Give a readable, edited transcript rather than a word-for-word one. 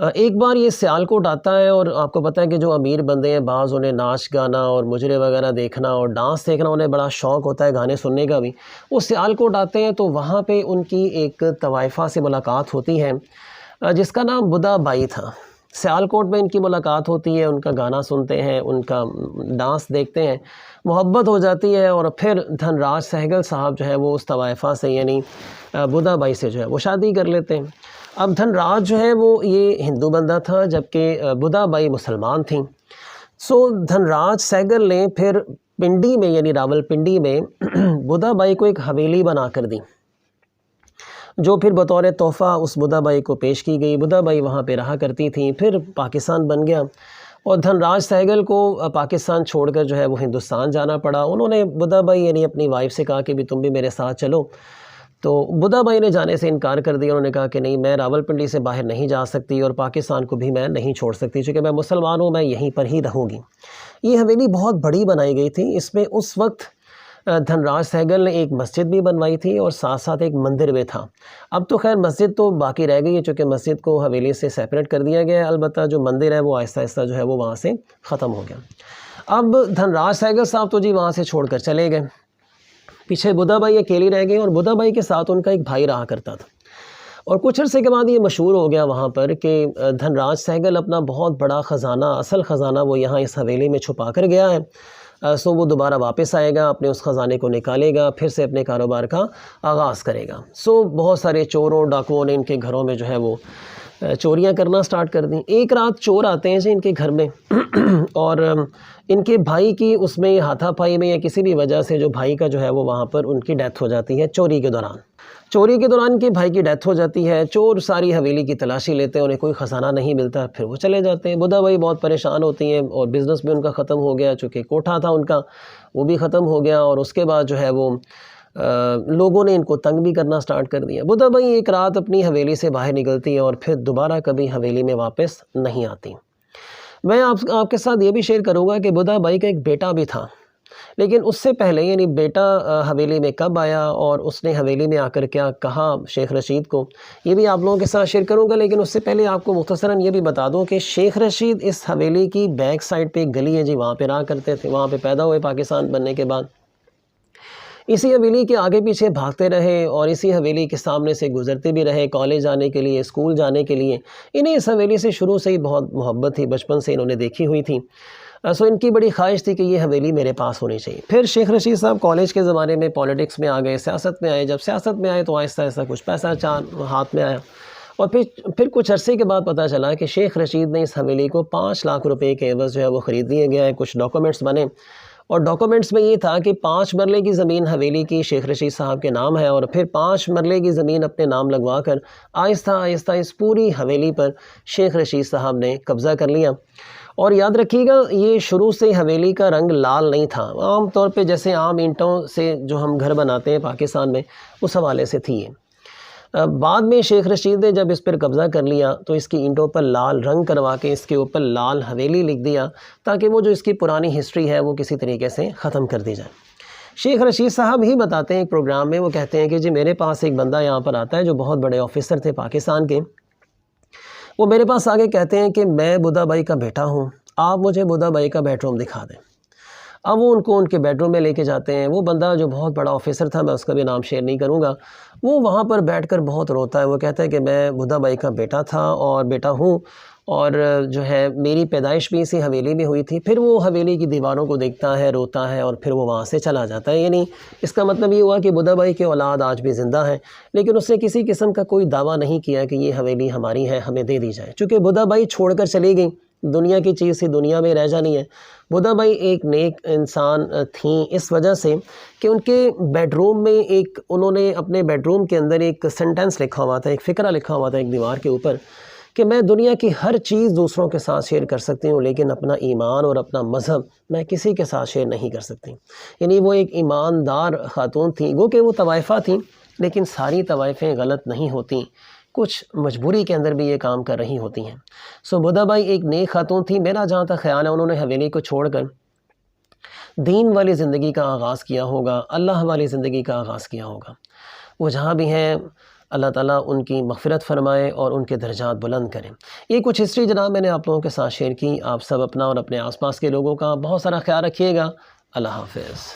ایک بار یہ سیالکوٹ آتا ہے، اور آپ کو پتہ ہے کہ جو امیر بندے ہیں بعض انہیں ناچ گانا اور مجرے وغیرہ دیکھنا اور ڈانس دیکھنا انہیں بڑا شوق ہوتا ہے، گانے سننے کا بھی. وہ سیالکوٹ آتے ہیں تو وہاں پہ ان کی ایک طوائفہ سے ملاقات ہوتی ہے جس کا نام بدھا بائی تھا. سیالکوٹ میں ان کی ملاقات ہوتی ہے، ان کا گانا سنتے ہیں، ان کا ڈانس دیکھتے ہیں، محبت ہو جاتی ہے، اور پھر دھن راج سہگل صاحب جو ہے وہ اس طوائفہ سے یعنی بدھا بائی سے جو ہے وہ شادی کر لیتے ہیں. اب دھن راج جو ہے وہ یہ ہندو بندہ تھا جبکہ بدھا بائی مسلمان تھیں. سو دھن راج سہگل نے پھر پنڈی میں یعنی راول پنڈی میں بدھا بائی کو ایک حویلی بنا کر دی، جو پھر بطور تحفہ اس بدھا بائی کو پیش کی گئی. بدھا بائی وہاں پہ رہا کرتی تھیں. پھر پاکستان بن گیا اور دھن راج سہگل کو پاکستان چھوڑ کر جو ہے وہ ہندوستان جانا پڑا. انہوں نے بدھا بائی یعنی اپنی وائف سے کہا کہ بھی تم بھی میرے ساتھ چلو، تو بدھا بائی نے جانے سے انکار کر دیا. انہوں نے کہا کہ نہیں، میں راول پنڈی سے باہر نہیں جا سکتی اور پاکستان کو بھی میں نہیں چھوڑ سکتی، چونکہ میں مسلمان ہوں، میں یہیں پر ہی رہوں گی. یہ حویلی بہت بڑی بنائی گئی تھی. اس میں اس وقت دھن راج سہگل نے ایک مسجد بھی بنوائی تھی اور ساتھ ساتھ ایک مندر بھی تھا. اب تو خیر مسجد تو باقی رہ گئی ہے چونکہ مسجد کو حویلی سے سیپریٹ کر دیا گیا ہے، البتہ جو مندر ہے وہ آہستہ آہستہ جو ہے وہ وہاں سے ختم ہو گیا. اب دھن راج سہگل صاحب تو جی وہاں سے چھوڑ کر چلے گئے، پیچھے بدھا بائی اکیلی رہ گئی، اور بدھا بائی کے ساتھ ان کا ایک بھائی رہا کرتا تھا. اور کچھ عرصے کے بعد یہ مشہور ہو گیا وہاں پر کہ دھن راج سہگل اپنا بہت بڑا خزانہ، اصل خزانہ وہ یہاں اس حویلی میں چھپا کر گیا ہے. سو وہ دوبارہ واپس آئے گا، اپنے اس خزانے کو نکالے گا، پھر سے اپنے کاروبار کا آغاز کرے گا. سو بہت سارے چوروں ڈاکوؤں نے ان کے گھروں میں جو ہے وہ چوریاں کرنا سٹارٹ کر دیں. ایک رات چور آتے ہیں جی ان کے گھر میں اور ان کے بھائی کی اس میں ہاتھا پائی میں یا کسی بھی وجہ سے جو بھائی کا جو ہے وہ وہاں پر ان کی ڈیتھ ہو جاتی ہے چوری کے دوران. چوری کے دوران کے بھائی کی ڈیتھ ہو جاتی ہے. چور ساری حویلی کی تلاشی لیتے ہیں، انہیں کوئی خزانہ نہیں ملتا، پھر وہ چلے جاتے ہیں. بدھا بائی بہت پریشان ہوتی ہیں اور بزنس بھی ان کا ختم ہو گیا، چونکہ کوٹھا تھا ان کا وہ بھی ختم ہو گیا، اور اس کے بعد جو ہے وہ لوگوں نے ان کو تنگ بھی کرنا سٹارٹ کر دیا. بدھا بائی ایک رات اپنی حویلی سے باہر نکلتی ہیں اور پھر دوبارہ کبھی حویلی میں واپس نہیں آتی. میں آپ کے ساتھ یہ بھی شیئر کروں گا کہ بدھا بائی کا ایک بیٹا بھی تھا، لیکن اس سے پہلے یعنی بیٹا حویلی میں کب آیا اور اس نے حویلی میں آ کر کیا کہا شیخ رشید کو، یہ بھی آپ لوگوں کے ساتھ شیئر کروں گا. لیکن اس سے پہلے آپ کو مختصراً یہ بھی بتا دوں کہ شیخ رشید اس حویلی کی بیک سائڈ پہ ایک گلی ہے جی، وہاں پہ رہا کرتے تھے، وہاں پہ پیدا ہوئے پاکستان بننے کے بعد. اسی حویلی کے آگے پیچھے بھاگتے رہے اور اسی حویلی کے سامنے سے گزرتے بھی رہے کالج جانے کے لیے، اسکول جانے کے لیے. انہیں اس حویلی سے شروع سے ہی بہت محبت تھی، بچپن سے انہوں نے دیکھی ہوئی تھی. سو ان کی بڑی خواہش تھی کہ یہ حویلی میرے پاس ہونی چاہیے. پھر شیخ رشید صاحب کالج کے زمانے میں پالیٹکس میں آ گئے، سیاست میں آئے. جب سیاست میں آئے تو آہستہ آہستہ کچھ پیسہ ہاتھ میں آیا، اور پھر کچھ عرصے کے بعد پتہ چلا کہ شیخ رشید نے اس حویلی کو 5 لاکھ روپے کے عوض جو ہے وہ خرید لیا گیا ہے. کچھ ڈاکومنٹس بنے اور ڈاکومنٹس میں یہ تھا کہ 5 مرلے کی زمین حویلی کی شیخ رشید صاحب کے نام ہے، اور پھر 5 مرلے کی زمین اپنے نام لگوا کر آہستہ آہستہ اس پوری حویلی پر شیخ رشید صاحب نے قبضہ کر لیا. اور یاد رکھیے گا یہ شروع سے حویلی کا رنگ لال نہیں تھا، عام طور پہ جیسے عام اینٹوں سے جو ہم گھر بناتے ہیں پاکستان میں اس حوالے سے تھی. بعد میں شیخ رشید نے جب اس پر قبضہ کر لیا تو اس کی اینٹوں پر لال رنگ کروا کے اس کے اوپر لال حویلی لکھ دیا تاکہ وہ جو اس کی پرانی ہسٹری ہے وہ کسی طریقے سے ختم کر دی جائے. شیخ رشید صاحب ہی بتاتے ہیں ایک پروگرام میں، وہ کہتے ہیں کہ جی میرے پاس ایک بندہ یہاں پر آتا ہے جو بہت بڑے آفیسر تھے پاکستان کے. وہ میرے پاس آگے کہتے ہیں کہ میں بدھا بائی کا بیٹا ہوں، آپ مجھے بدھا بائی کا بیڈ روم دکھا دیں. اب وہ ان کو ان کے بیڈ روم میں لے کے جاتے ہیں. وہ بندہ جو بہت بڑا آفیسر تھا، میں اس کا بھی نام شیئر نہیں کروں گا، وہ وہاں پر بیٹھ کر بہت روتا ہے. وہ کہتا ہے کہ میں بدھا بائی کا بیٹا تھا اور بیٹا ہوں، اور جو ہے میری پیدائش بھی اسی حویلی میں ہوئی تھی. پھر وہ حویلی کی دیواروں کو دیکھتا ہے، روتا ہے، اور پھر وہ وہاں سے چلا جاتا ہے. یعنی اس کا مطلب یہ ہوا کہ بدھا بائی کے اولاد آج بھی زندہ ہیں، لیکن اس نے کسی قسم کا کوئی دعویٰ نہیں کیا کہ یہ حویلی ہماری ہے، ہمیں دے دی جائے. چونکہ بدھا بائی چھوڑ کر چلی گئی، دنیا کی چیز تھی، دنیا میں رہ جانی ہے. بدھا بائی ایک نیک انسان تھیں اس وجہ سے کہ ان کے بیڈ روم میں انہوں نے اپنے بیڈ روم کے اندر ایک سینٹنس لکھا ہوا تھا، ایک فقرہ لکھا ہوا تھا ایک دیوار کے اوپر کہ میں دنیا کی ہر چیز دوسروں کے ساتھ شیئر کر سکتی ہوں، لیکن اپنا ایمان اور اپنا مذہب میں کسی کے ساتھ شیئر نہیں کر سکتی. یعنی وہ ایک ایماندار خاتون تھیں. گو کہ وہ طوائفہ تھیں، لیکن ساری طوائفیں غلط نہیں ہوتیں، کچھ مجبوری کے اندر بھی یہ کام کر رہی ہوتی ہیں. سو بدھا بائی ایک نیک خاتون تھی. میرا جہاں تک خیال ہے انہوں نے حویلی کو چھوڑ کر دین والی زندگی کا آغاز کیا ہوگا، اللہ والی زندگی کا آغاز کیا ہوگا. وہ جہاں بھی ہیں اللہ تعالیٰ ان کی مغفرت فرمائے اور ان کے درجات بلند کریں۔ یہ کچھ ہسٹری جناب میں نے آپ لوگوں کے ساتھ شیئر کی۔ آپ سب اپنا اور اپنے آس پاس کے لوگوں کا بہت سارا خیال رکھیے گا۔ اللہ حافظ۔